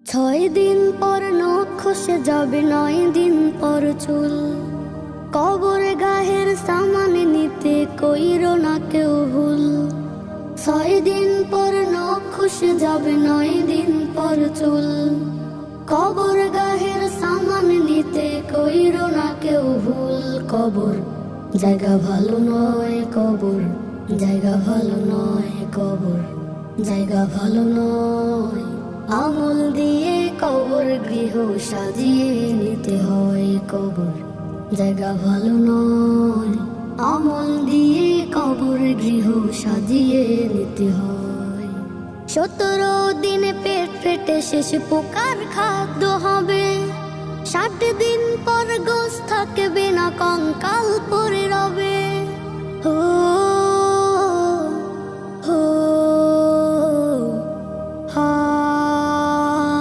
6 দিন পর নখ খসে যাবে, 9 দিন পর চুল। কবর গাহের সামান নিতে কইরো না কেউ ভুল। 6 দিন পর নখ খসে যাবে, 9 দিন পর চুল। কবর গাহের সামান নিতে কইরো না কেউ ভুল। কবর জায়গা ভালো নয়, কবর জায়গা ভালো নয়, কবর জায়গা ভালো নয়। আমল দিয়ে কবর গৃহ সাজিয়ে নিতে হয়, কবর জায়গা ভালো নয়। আমল দিয়ে কবর গৃহ সাজিয়ে নিতে হয়। 17 দিন পেট ফেটে শেষ পোকার খাদ্য হবে। 60 দিন পর গোশ থাকবে না, কঙ্কাল পরে রবে।